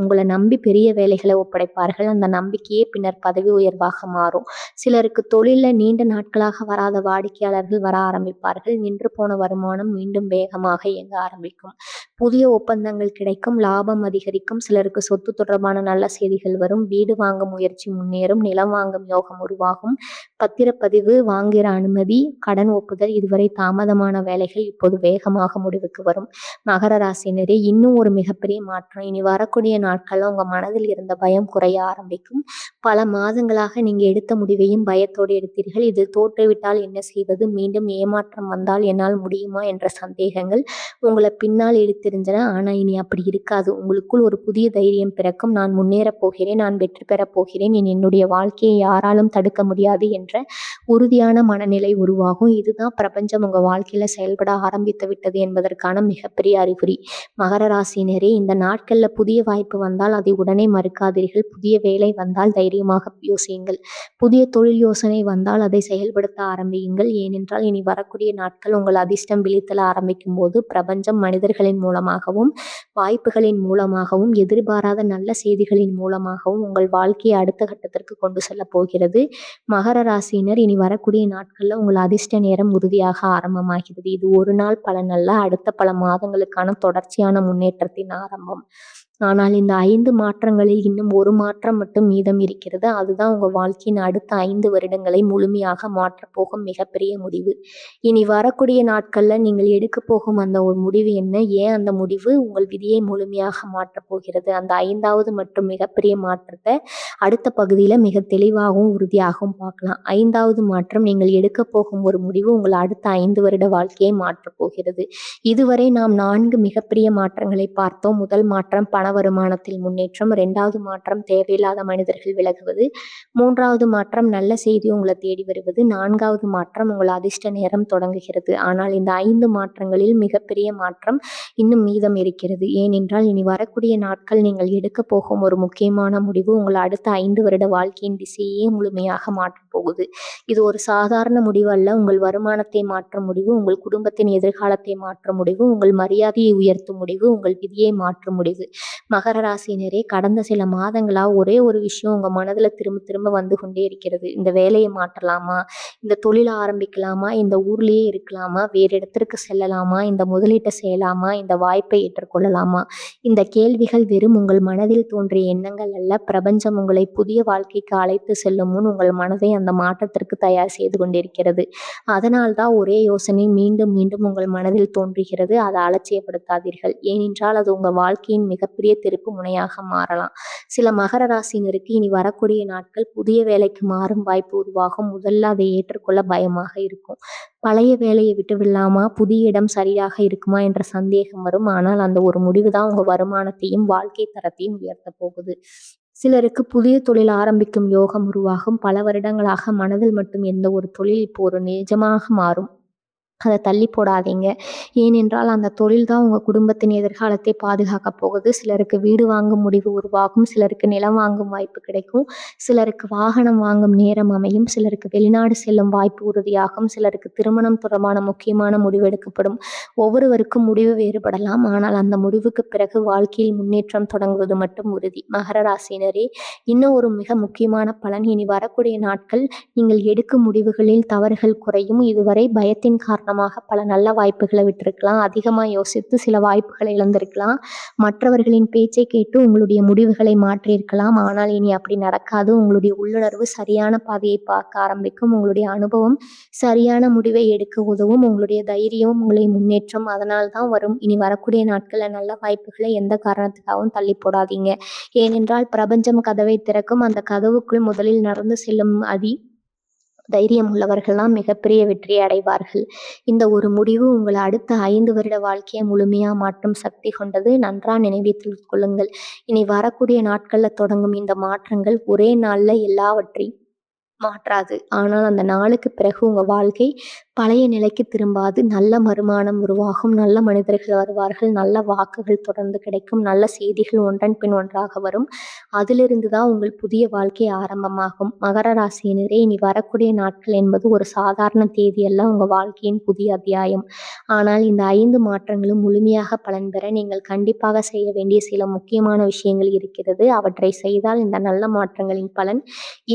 உங்களை நம்பி பெரிய வேலைகளை ஒப்படைப்பார்கள். அந்த நம்பிக்கையே பின்னர் பதவி உயர்வாக மாறும். சிலருக்கு தொழில்ல நீண்ட நாட்களாக வராத வாடிக்கையாளர்கள் வர ஆரம்பிப்பார்கள். நின்று போன வருமானம் மீண்டும் வேகமாக இயங்க ஆரம்பிக்கும். புதிய ஒப்பந்தங்கள் கிடைக்கும். லாபம் அதிகரிக்கும். சிலருக்கு சொத்து தொடர்பான நல்ல செய்திகள் வரும். வீடு வாங்க முயற்சி முன்னேறும். நிலம் வாங்கும் யோகம் உருவாகும். பத்திரப்பதிவு, வாங்குகிற அனுமதி, கடன் ஒப்புதல், இதுவரை தாமதமான வேலைகள் இப்போது வேகமாக முடிவுக்கு வரும். மகர ராசினரே, இன்னும் ஒரு மிகப்பெரிய மாற்றம். இனி வரக்கூடிய நாட்கள்ல உங்க மனதில் இருந்த பயம் குறைய ஆரம்பிக்கும். பல மாதங்களாக நீங்க எடுத்த முடிவையும் பயத்தோடு எடுத்தீர்கள். இதில் தோற்றுவிட்டால் என்ன செய்வது, மீண்டும் ஏமாற்றம் வந்தால் என்னால் முடியுமா என்ற சந்தேகங்கள் உங்களை பின்னால் இழுத்திருந்தன. ஆனா இனி அப்படி இருக்காது. உங்களுக்குள் ஒரு புதிய தைரியம் பிறக்கும். நான் முன்னேறப் போகிறேன், நான் வெற்றி பெறப் போகிறேன், என்னுடைய வாழ்க்கையை யாராலும் தடுக்க முடியாது என்ற உறுதியான மனநிலை உருவாகும். இதுதான் பிரபஞ்சம் உங்க வாழ்க்கையில செயல்பட ஆரம்பித்து விட்டது என்பதற்கான மிகப்பெரிய அறிகுறி. மகர ராசினரே, இந்த நாட்கள்ல புதிய வாய்ப்பு வந்தால் அதை உடனே மறுக்காதீர்கள். புதிய வேலை வந்தால் தைரியமாக யோசியுங்கள். புதிய தொழில் யோசனை வந்தால் அதை செயல்படுத்த ஆரம்பியுங்கள். ஏனென்றால் இனி வரக்கூடிய நாட்கள் உங்கள் அதிர்ஷ்டம் விழித்தல ஆரம்பிக்கும் போது பிரபஞ்சம் மனிதர்களின் மூலமாகவும், வாய்ப்புகளின் மூலமாகவும், எதிர்பாராத நல்ல செய்திகளின் மூலமாகவும் உங்கள் வாழ்க்கையை அடுத்த கட்டத்திற்கு கொண்டு செல்ல போகிறது. மகர ராசியினர், இனி வரக்கூடிய நாட்கள்ல உங்கள் அதிர்ஷ்ட நேரம் உறுதியாக ஆரம்பமாகிறது. இது ஒரு நாள் பலன் அல்ல, அடுத்த பல மாதங்களுக்கான தொடர்ச்சியான முன்னேற்றத்தின் ஆரம்பம். ஆனால் இந்த 5 மாற்றங்களில் இன்னும் ஒரு மாற்றம் மட்டும் மீதம் இருக்கிறது. அதுதான் உங்க வாழ்க்கையின் அடுத்த 5 வருடங்களை முழுமையாக மாற்றப் போகும் மிகப்பெரிய முடிவு. இனி வரக்கூடிய நாட்கள்ல நீங்கள் எடுக்க போகும் அந்த ஒரு முடிவு என்ன, ஏன் அந்த முடிவு உங்கள் விதியை முழுமையாக மாற்றப் போகிறது, அந்த 5வது மற்றும் மிகப்பெரிய மாற்றத்தை அடுத்த பகுதியில மிக தெளிவாகவும் உறுதியாகவும் பார்க்கலாம். 5வது மாற்றம், நீங்கள் எடுக்க போகும் ஒரு முடிவு உங்கள் அடுத்த 5 வருட வாழ்க்கையை மாற்றப் போகிறது. இதுவரை நாம் 4 மிகப்பெரிய மாற்றங்களை பார்த்தோம். முதல் மாற்றம் பண வருமானத்தில் முன்னேற்றம். 2வது மாற்றம் தேவையில்லாத மனிதர்கள் விலகுவது. 3வது மாற்றம் நல்ல செய்தி உங்களை தேடி வருவது. 4வது மாற்றம் உங்கள் அதிர்ஷ்ட நேரம் தொடங்குகிறது. ஆனால் இந்த 5 மாற்றங்களில் மிகப்பெரிய மாற்றம் இன்னும் மீதம் இருக்கிறது. ஏனென்றால் இனி வரக்கூடிய நாட்கள் நீங்கள் எடுக்க போகும் ஒரு முக்கியமான முடிவு உங்கள் அடுத்த 5 வருட வாழ்க்கையின் திசையே முழுமையாக மாற்றப் போகுது. இது ஒரு சாதாரண முடிவு அல்ல. உங்கள் வருமானத்தை மாற்றும் முடிவு, உங்கள் குடும்பத்தின் எதிர்காலத்தை மாற்றும் முடிவு, உங்கள் மரியாதையை உயர்த்தும் முடிவு, உங்கள் விதியை மாற்றும் முடிவு. மகர ராசினரே, கடந்த சில மாதங்களா ஒரே ஒரு விஷயம் உங்க மனதுல திரும்ப திரும்ப வந்து கொண்டே இருக்கிறது. இந்த வேலையை மாற்றலாமா, இந்த தொழிலை ஆரம்பிக்கலாமா, இந்த ஊர்லயே இருக்கலாமா, வேறு இடத்திற்கு செல்லலாமா, இந்த முதலீட்டை செய்யலாமா, இந்த வாய்ப்பை ஏற்றுக்கொள்ளலாமா? இந்த கேள்விகள் வெறும் உங்கள் மனதில் தோன்றிய எண்ணங்கள் அல்ல. பிரபஞ்சம் உங்களை புதிய வாழ்க்கைக்கு அழைத்து செல்லும் முன் உங்கள் மனதை அந்த மாற்றத்திற்கு தயார் செய்து கொண்டிருக்கிறது. அதனால்தான் ஒரே யோசனை மீண்டும் மீண்டும் உங்கள் மனதில் தோன்றுகிறது. அதை அலட்சியப்படுத்தாதீர்கள். ஏனென்றால் அது உங்கள் வாழ்க்கையின் மிகப்பெரிய திருப்பு முனையாக மாறலாம். சில மகர ராசினருக்கு இனி வரக்கூடிய நாட்கள் புதிய வேலைக்கு மாறும் வாய்ப்பு உருவாகும். முதல்ல அதை ஏற்றுக்கொள்ள பயமாக இருக்கும். பழைய வேலையை விட்டு விடலாமா, புதிய இடம் சரியாக இருக்குமா என்ற சந்தேகம் வரும். ஆனால் அந்த ஒரு முடிவு தான் உங்க வருமானத்தையும் வாழ்க்கை தரத்தையும் உயர்த்த போகுது. சிலருக்கு புதிய தொழில் ஆரம்பிக்கும் யோகம் உருவாகும். பல வருடங்களாக மனதில் மட்டும் இருந்த ஒரு தொழில் இப்போ ஒரு நிஜமாக மாறும். அத தள்ளி போடாதீங்க. ஏனென்றால் அந்த தொழில் தான் உங்க குடும்பத்தின் எதிர்காலத்தை பாதுகாக்கப் போகுது. சிலருக்கு வீடு வாங்கும் முடிவு உருவாகும். சிலருக்கு நிலம் வாங்கும் வாய்ப்பு கிடைக்கும். சிலருக்கு வாகனம் வாங்கும் நேரம் அமையும். சிலருக்கு வெளிநாடு செல்லும் வாய்ப்பு உறுதியாகும். சிலருக்கு திருமணம் தொடர்பான முக்கியமான முடிவு எடுக்கப்படும். ஒவ்வொருவருக்கும் முடிவு வேறுபடலாம். ஆனால் அந்த முடிவுக்கு பிறகு வாழ்க்கையில் முன்னேற்றம் தொடங்குவது மட்டும் உறுதி. மகர ராசியினரே, இன்னும் ஒரு மிக முக்கியமான பலன். இனி வரக்கூடிய நாட்கள் நீங்கள் எடுக்கும் முடிவுகளில் தவறுகள் குறையும். இதுவரை பயத்தின் காரணமாக பல நல்ல வாய்ப்புகளை விட்டிருக்கலாம். அதிகமா யோசித்து சில வாய்ப்புகளை இழந்திருக்கலாம். மற்றவர்களின் பேச்சை கேட்டு உங்களுடைய முடிவுகளை மாற்றியிருக்கலாம். ஆனால் இனி அப்படி நடக்காது. உங்களுடைய உள்ளுணர்வு சரியான பாதையை பார்க்க ஆரம்பிக்கும். உங்களுடைய அனுபவம் சரியான முடிவை எடுக்க உதவும். உங்களுடைய தைரியம் உங்களை முன்னேற்றும். அதனால் தான் இனி வரக்கூடிய நாட்களில் நல்ல வாய்ப்புகளை எந்த காரணத்துக்காகவும் தள்ளி போடாதீங்க. ஏனென்றால் பிரபஞ்சம் கதவை திறக்கும். அந்த கதவுக்குள் முதலில் நடந்து செல்லும் தைரியம் உள்ளவர்கள்லாம் மிகப்பெரிய வெற்றியை அடைவார்கள். இந்த ஒரு முடிவு உங்களை அடுத்த 5 வருட வாழ்க்கையை முழுமையா மாற்றும் சக்தி கொண்டது. நன்றா நினைவில் கொள்ளுங்கள். இனி வரக்கூடிய நாட்கள்ல தொடங்கும் இந்த மாற்றங்கள் ஒரே நாள்ல எல்லாவற்றையும் மாற்றாது. ஆனால் அந்த நாளுக்கு பிறகு உங்க வாழ்க்கை பழைய நிலைக்கு திரும்பாது. நல்ல வருமானம் உருவாகும். நல்ல மனிதர்கள் வருவார்கள். நல்ல வாக்குகள் தொடர்ந்து கிடைக்கும். நல்ல செய்திகள் ஒன்றன் பின் ஒன்றாக வரும். அதிலிருந்து தான் உங்கள் புதிய வாழ்க்கை ஆரம்பமாகும். மகர ராசியினரே, இனி வரக்கூடிய நாட்கள் என்பது ஒரு சாதாரண தேதி அல்ல, உங்க வாழ்க்கையின் புதிய அத்தியாயம். ஆனால் இந்த 5 மாற்றங்களும் முழுமையாக பலன் பெற நீங்கள் கண்டிப்பாக செய்ய வேண்டிய சில முக்கியமான விஷயங்கள் இருக்கிறது. அவற்றை செய்தால் இந்த நல்ல மாற்றங்களின் பலன்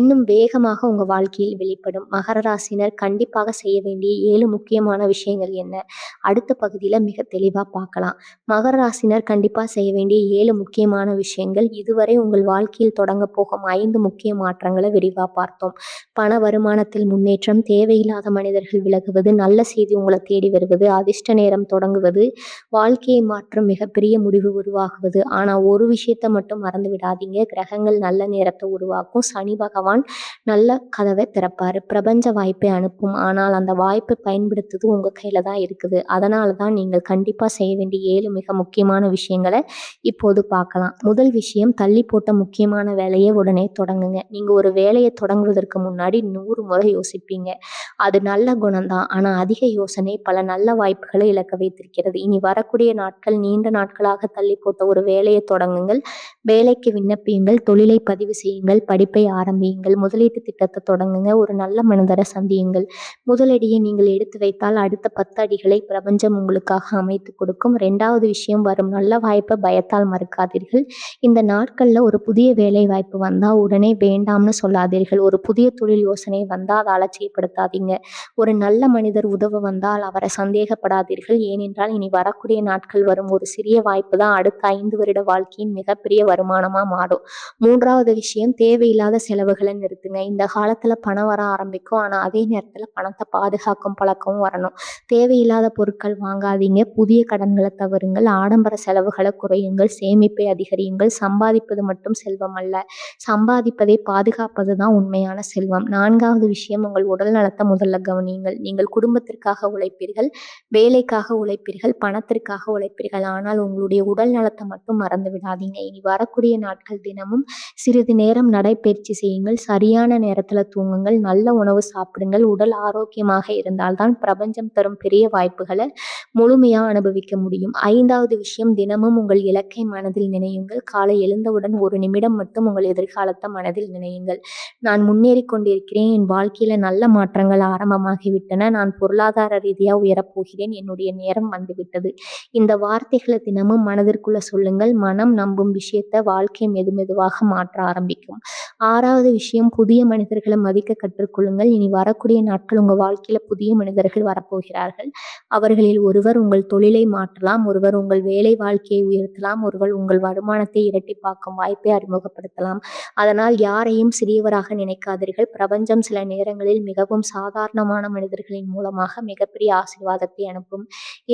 இன்னும் வேகமாக உங்க வாழ்க்கையில் வெளிப்படும். மகர ராசினர் கண்டிப்பாக செய்ய வேண்டிய 7 முக்கியமான விஷயங்கள் என்ன? அடுத்த பகுதியில மிக தெளிவா பார்க்கலாம். மகர ராசினர் கண்டிப்பா செய்ய வேண்டிய 7 முக்கியமான விஷயங்கள். இதுவரை உங்கள் வாழ்க்கையில் தொடங்க போகும் 5 முக்கிய மாற்றங்களை விரிவா பார்த்தோம். பண வருமானத்தில் முன்னேற்றம், தேவையில்லாத மனிதர்கள் விலகுவது, நல்ல செய்தி உங்களை தேடி வருவது, அதிர்ஷ்ட நேரம் தொடங்குவது, வாழ்க்கையை மாற்றும் மிகப்பெரிய முடிவு உருவாகுவது. ஆனா ஒரு விஷயத்த மட்டும் மறந்து விடாதீங்க. கிரகங்கள் நல்ல நேரத்தை உருவாக்கும். சனி பகவான் நல்ல கதவை திறப்பாரு. பிரபஞ்ச வாய்ப்பை அனுப்பும். ஆனால் அந்த வாய்ப்பை பயன்படுத்துவது உங்க கையில தான் இருக்குது. அதனால தான் நீங்கள் கண்டிப்பா செய்ய வேண்டிய 7 மிக முக்கியமான விஷயங்களை இப்போது பார்க்கலாம். முதல் விஷயம், தள்ளி போட்ட முக்கியமான வேலையை உடனே தொடங்குங்க. நீங்க ஒரு வேலையை தொடங்குவதற்கு முன்னாடி 100 முறை யோசிப்பீங்க. அது நல்ல குணம்தான். ஆனா அதிக யோசனை பல நல்ல வாய்ப்புகளை இழக்க வைத்திருக்கிறது. இனி வரக்கூடிய நாட்கள் நீண்ட நாட்களாக தள்ளி போட்ட ஒரு வேலையை தொடங்குங்கள். வேலைக்கு விண்ணப்பியுங்கள். தொழிலை பதிவு செய்யுங்கள். படிப்பை ஆரம்பியுங்கள். முதலீட்டு திட்டத்தை தொடங்குங்க. ஒரு நல்ல மனிதரை சந்தியுங்கள். முதலடியை நீங்கள் எடுத்து வைத்தால் அடுத்த 10 அடிகளை பிரபஞ்சம் உங்களுக்காக அமைத்து கொடுக்கும். 2வது விஷயம், வரும் நல்ல வாய்ப்பை பயத்தால் மறுக்காதீர்கள். இந்த நாட்கள்ல ஒரு புதிய வேலை வாய்ப்பு வந்தா உடனே வேண்டாம்னு சொல்லாதீர்கள். ஒரு புதிய தொழில் யோசனை வந்தா அதை அலட்சியப்படுத்தாதீங்க. ஒரு நல்ல மனிதர் உதவ வந்தால் அவரை சந்தேகப்படாதீர்கள். ஏனென்றால் இனி வரக்கூடிய நாட்கள் வரும் ஒரு சிறிய வாய்ப்பு தான் அடுத்த 5 வருட வாழ்க்கையின் மிகப்பெரிய வருமானமா மாறும். 3வது விஷயம், தேவையில்லாத செலவுகளை நிறுத்துங்க. இந்த காலத்துல பணம் வர ஆரம்பிக்கும். ஆனா அதே நேரத்துல பணத்தை பாதுகாக்கும் பழக்கமும் வரணும். தேவையில்லாத பொருட்கள் வாங்காதீங்க. புதிய கடன்களை தவிருங்கள். ஆடம்பர செலவுகளை குறையுங்கள். சேமிப்பை அதிகரியுங்கள். சம்பாதிப்பது மட்டும் செல்வம் அல்ல, சம்பாதிப்பதை பாதுகாப்பது தான் உண்மையான செல்வம். 4வது விஷயம், உங்கள் உடல் நலத்தை முதல்ல கவனியுங்கள். நீங்கள் குடும்பத்திற்காக உழைப்பீர்கள், வேலைக்காக உழைப்பீர்கள், பணத்திற்காக உழைப்பீர்கள். ஆனால் உங்களுடைய உடல் நலத்தை மட்டும் மறந்து விடாதீங்க. இனி வரக்கூடிய நாட்கள் தினமும் சிறிது நேரம் நடைப்பயிற்சி செய்யுங்கள். சரியான நேரத்துல தூங்குங்கள். நல்ல உணவு சாப்பிடுங்கள். உடல் ஆரோக்கியமாக இருந்தால்தான் பிரபஞ்சம் தரும் பெரிய வாய்ப்புகளை முழுமையா அனுபவிக்க முடியும். 5வது விஷயம், தினமும் உங்கள் இலக்கை மனதில் நினையுங்கள். காலை எழுந்தவுடன் 1 நிமிடம் மட்டும் உங்கள் எதிர்காலத்தை மனதில் நினையுங்கள். நான் முன்னேறி கொண்டிருக்கிறேன். என் வாழ்க்கையில நல்ல மாற்றங்கள் ஆரம்பமாகிவிட்டன. நான் பொருளாதார ரீதியா உயரப்போகிறேன். என்னுடைய நேரம் வந்துவிட்டது. இந்த வார்த்தைகளை தினமும் மனதிற்குள்ள சொல்லுங்கள். மனம் நம்பும் விஷயத்தை வாழ்க்கை மெதுமெதுவாக மாற்ற ஆரம்பிக்கும். 6வது விஷயம், புதிய மனிதர்களை மதிக்க கற்றுக்கொள்ளுங்கள். இனி வரக்கூடிய நாட்கள் உங்க வாழ்க்கையில புதிய மனிதர்கள் வரப்போகிறார்கள். அவர்களில் ஒருவர் உங்கள் தொழிலை மாற்றலாம், ஒருவர் உங்கள் வேலை வாழ்க்கையை உயர்த்தலாம், ஒருவர் உங்கள் வருமானத்தை இரட்டிப்பாக்கும் வாய்ப்பை அறிமுகப்படுத்தலாம். அதனால் யாரையும் சிறியவராக நினைக்காதீர்கள். பிரபஞ்சம் சில நேரங்களில் மிகவும் சாதாரணமான மனிதர்களின் மூலமாக மிகப்பெரிய ஆசீர்வாதத்தை அனுப்பும்.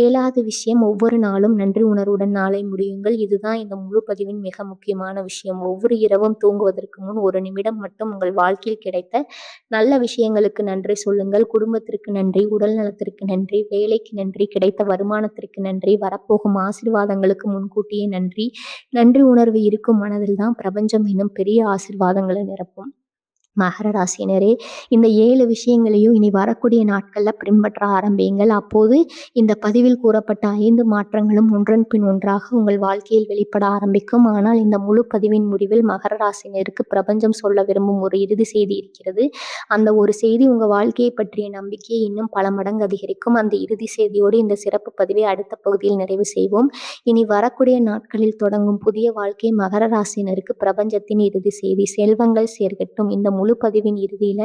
7வது விஷயம், ஒவ்வொரு நாளும் நன்றி உணர்வுடன் நாளை முடியுங்கள். இதுதான் இந்த முழு பதிவின் மிக முக்கியமான விஷயம். ஒவ்வொரு இரவும் தூங்குவதற்கு முன் 1 நிமிடம் மட்டும் உங்கள் வாழ்க்கையில் கிடைத்த நல்ல விஷயங்களுக்கு நன்றி சொல்லுங்கள். குடும்பத்திற்கு நன்றி, உடல் நலத்திற்கு நன்றி, வேலைக்கு நன்றி, கிடைத்த வருமானத்திற்கு நன்றி, வரப்போகும் ஆசீர்வாதங்களுக்கு முன்கூட்டியே நன்றி. நன்றி உணர்வு இருக்கும் மனதில் தான் பிரபஞ்சம் இன்னும் பெரிய ஆசீர்வாதங்களை நிரப்பும். மகர ராசியினரே, இந்த 7 விஷயங்களையும் இனி வரக்கூடிய நாட்கள்ல பின்பற்ற ஆரம்பியுங்கள். அப்போது இந்த பதிவில் கூறப்பட்ட 5 மாற்றங்களும் ஒன்றன் பின் ஒன்றாக உங்கள் வாழ்க்கையில் வெளிப்பட ஆரம்பிக்கும். ஆனால் இந்த முழு பதிவின் முடிவில் மகர ராசியினருக்கு பிரபஞ்சம் சொல்ல விரும்பும் ஒரு இறுதி செய்தி இருக்கிறது. அந்த ஒரு செய்தி உங்க வாழ்க்கையை பற்றிய நம்பிக்கையை இன்னும் பல மடங்கு அதிகரிக்கும். அந்த இறுதி செய்தியோடு இந்த சிறப்பு பதிவை அடுத்த பகுதியில் நிறைவு செய்வோம். இனி வரக்கூடிய நாட்களில் தொடங்கும் புதிய வாழ்க்கை மகர ராசியினருக்கு பிரபஞ்சத்தின் இறுதி செய்தி. செல்வங்கள் சேர்க்கட்டும். இந்த முழு பதிவின் இறுதியில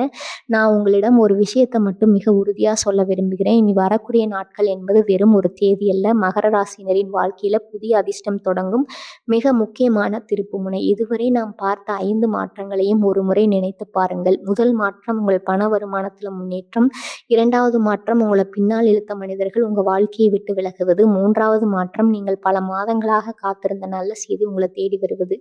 நான் உங்களிடம் ஒரு விஷயத்தை மட்டும் மிக உறுதியா சொல்ல விரும்புகிறேன். இனி வரக்கூடிய நாட்கள் என்பது வெறும் ஒரு தேதி அல்ல. மகர ராசியினரின் வாழ்க்கையில புதிய அதிர்ஷ்டம் தொடங்கும் மிக முக்கியமான திருப்புமுனை. இதுவரை நாம் பார்த்த 5 மாற்றங்களையும் ஒரு முறை நினைத்து பாருங்கள். முதல் மாற்றம் உங்கள் பண வருமானத்துல முன்னேற்றம். 2வது மாற்றம் உங்களை பின்னால் இழுத்த மனிதர்கள் உங்க வாழ்க்கையை விட்டு விலகுவது. 3வது மாற்றம் நீங்கள் பல மாதங்களாக காத்திருந்த நல்ல செய்தி உங்களை தேடி வருவது.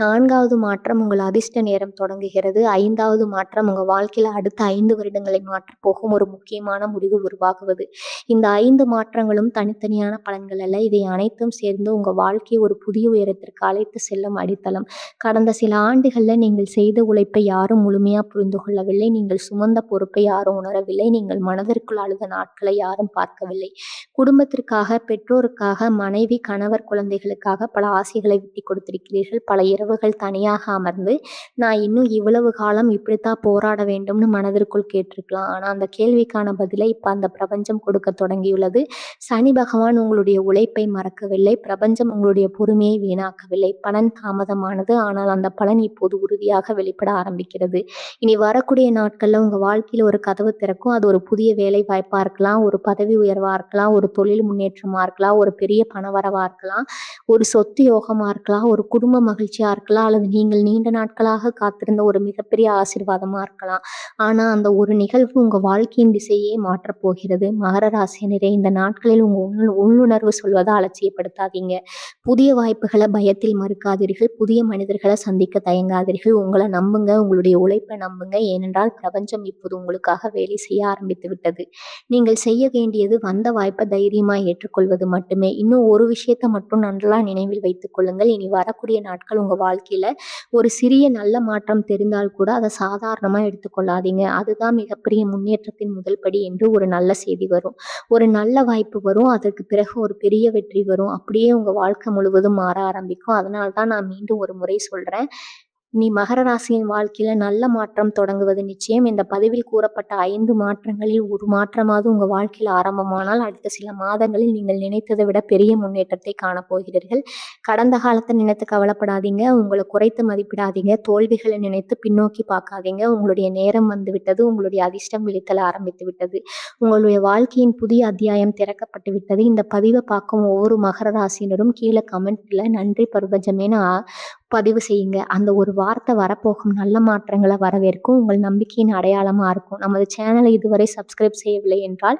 4வது மாற்றம் உங்கள் அதிர்ஷ்ட நேரம் தொடங்குகிறது. 5வது மாற்றம் உங்க வாழ்க்கையில அடுத்த 5 வருடங்களை மாற்றப் போகும் ஒரு முக்கியமான முடிவு உருவாகுவது. இந்த 5 மாற்றங்களும் தனித்தனியான பலன்கள் அல்ல. இதை அனைத்தும் சேர்ந்து உங்க வாழ்க்கையை ஒரு புதிய உயரத்திற்கு அழைத்து செல்லும் அடித்தளம். கடந்த சில ஆண்டுகள்ல நீங்கள் செய்த உழைப்பை யாரும் முழுமையா புரிந்து கொள்ளவில்லை. நீங்கள் சுமந்த பொறுப்பை யாரும் உணரவில்லை. நீங்கள் மனதிற்குள் அழுத நாட்களை யாரும் பார்க்கவில்லை. குடும்பத்திற்காக, பெற்றோருக்காக, மனைவி, கணவர், குழந்தைகளுக்காக பல ஆசைகளை விட்டு கொடுத்திருக்கிறீர்கள். பல இரவுகள் தனியாக அமர்ந்து நான் இன்னும் இவ்வளவு காலம் இப்படித்தான் போராட வேண்டும்னு மனதிற்குள் கேட்டிருக்கலாம். ஆனா அந்த கேள்விக்கான பதிலை இப்ப அந்த பிரபஞ்சம் கொடுக்க தொடங்கியுள்ளது. சனி பகவான் உங்களுடைய உழைப்பை மறக்கவில்லை. பிரபஞ்சம் உங்களுடைய பொறுமையை வீணாக்கவில்லை. பலன் தாமதமானது, ஆனால் அந்த பலன் இப்போது உறுதியாக வெளிப்பட ஆரம்பிக்கிறது. இனி வரக்கூடிய நாட்கள்ல உங்க வாழ்க்கையில ஒரு கதவு திறக்கும். அது ஒரு புதிய வேலை வாய்ப்பா இருக்கலாம், ஒரு பதவி உயர்வா இருக்கலாம், ஒரு தொழில் முன்னேற்றமா இருக்கலாம், ஒரு பெரிய பணவரவா இருக்கலாம், ஒரு சொத்து யோகமா இருக்கலாம், ஒரு குடும்ப மகிழ்ச்சியா இருக்கலாம், அல்லது நீங்கள் நீண்ட நாட்களாக காத்திருந்த ஒரு மிகப்பெரிய ஆசீர்வாதமா இருக்கலாம். ஆனா அந்த ஒரு நிகழ்வு உங்க வாழ்க்கையின் திசையே மாற்றப் போகிறது. மகர ராசியினரே, இந்த நாட்களில் உங்க உள்ளுணர்வு சொல்வதை அலட்சியப்படுத்தாதீங்க. புதிய வாய்ப்புகளை பயத்தில் மறுக்காதீர்கள். புதிய மனிதர்களை சந்திக்க தயங்காதீர்கள். உங்களை நம்புங்க, உங்களுடைய உழைப்பை நம்புங்க. ஏனென்றால் பிரபஞ்சம் இப்போது உங்களுக்காக வேலை செய்ய ஆரம்பித்து விட்டது. நீங்கள் செய்ய வேண்டியது வந்த வாய்ப்பை தைரியமா ஏற்றுக்கொள்வது மட்டுமே. இன்னும் ஒரு விஷயத்தை மட்டும் நல்லா நினைவில் வைத்துக் கொள்ளுங்கள். இனி வரக்கூடிய நாட்கள் உங்க வாழ்க்கையில ஒரு சிறிய நல்ல மாற்றம் தெரிந்தால் கூட அதை சாதாரணமா எடுத்துக்கொள்ளாதீங்க. அதுதான் மிகப்பெரிய முன்னேற்றத்தின் முதல் படி என்று ஒரு நல்ல செய்தி வரும். ஒரு நல்ல வாய்ப்பு வரும். அதற்கு பிறகு ஒரு பெரிய வெற்றி வரும். அப்படியே உங்க வாழ்க்கை முழுவதும் மாற ஆரம்பிக்கும். அதனால தான் நான் மீண்டும் ஒரு முறை சொல்றேன். நீ மகர ராசியின் வாழ்க்கையில நல்ல மாற்றம் தொடங்குவது நிச்சயம். இந்த பதிவில் கூறப்பட்ட 5 மாற்றங்களில் ஒரு மாற்றமாவது உங்க வாழ்க்கையில ஆரம்பமானால் அடுத்த சில மாதங்களில் நீங்கள் நினைத்ததை விட பெரிய முன்னேற்றத்தை காணப்போகிறீர்கள். கடந்த காலத்தை நினைத்து கவலைப்படாதீங்க. உங்களை குறைத்து மதிப்பிடாதீங்க. தோல்விகளை நினைத்து பின்னோக்கி பார்க்காதீங்க. உங்களுடைய நேரம் வந்து விட்டது. உங்களுடைய அதிர்ஷ்டம் விழித்தல ஆரம்பித்து விட்டது. உங்களுடைய வாழ்க்கையின் புதிய அத்தியாயம் திறக்கப்பட்டு விட்டது. இந்த பதிவை பார்க்கும் ஒவ்வொரு மகர ராசியினரும் கீழே கமெண்ட்ல நன்றி பிரபஞ்சமேன்னு பதிவு செய்யுங்க. அந்த ஒரு வார்த்தை வரப்போகும் நல்ல மாற்றங்களை வரவேற்கும். உங்கள் நம்பிக்கையின் அடையாளமா இருக்கும். நமது சேனலை இதுவரை சப்ஸ்கிரைப் செய்யவில்லை என்றால்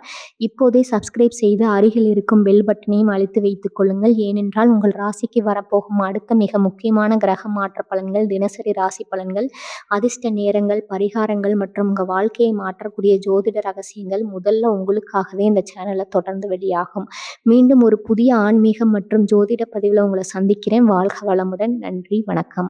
இப்போதே சப்ஸ்கிரைப் செய்து அருகில் இருக்கும் பெல் பட்டனையும் அழுத்தி வைத்துக் கொள்ளுங்கள். ஏனென்றால் உங்கள் ராசிக்கு வரப்போகும் அடுத்த மிக முக்கியமான கிரக மாற்ற பலன்கள், தினசரி ராசி பலன்கள், அதிர்ஷ்ட நேரங்கள், பரிகாரங்கள் மற்றும் உங்க வாழ்க்கையை மாற்றக்கூடிய ஜோதிட ரகசியங்கள் முதல்ல உங்களுக்காகவே இந்த சேனல்ல தொடர்ந்து வெளியாகும். மீண்டும் ஒரு புதிய ஆன்மீகம் மற்றும் ஜோதிட பதிவில் உங்களை சந்திக்கிறேன். வாழ்க வளமுடன். நன்றி. வணக்கம்.